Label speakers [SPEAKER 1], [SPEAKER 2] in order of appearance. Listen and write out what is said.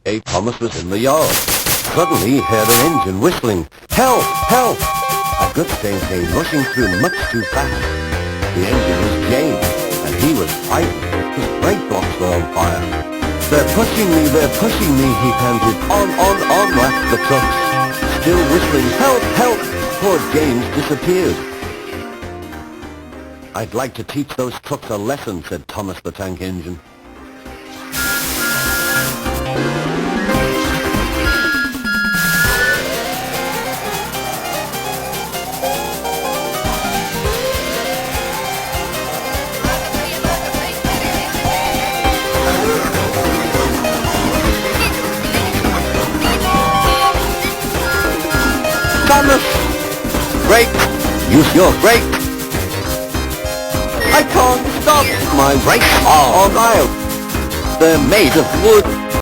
[SPEAKER 1] day, Thomas was in the yard. Suddenly he heard an engine whistling. Help! Help! A good thing came rushing through much too fast. The engine was James, and he was frightened. His brake blocks were on fire. They're pushing me, he panted. On, laughed the trucks. Still whistling, help, help! Poor James disappeared. I'd like to teach those trucks a lesson, said Thomas the Tank Engine. Thomas! Brake! Use your brake! I can't stop! My brakes are on iron. They're made of wood.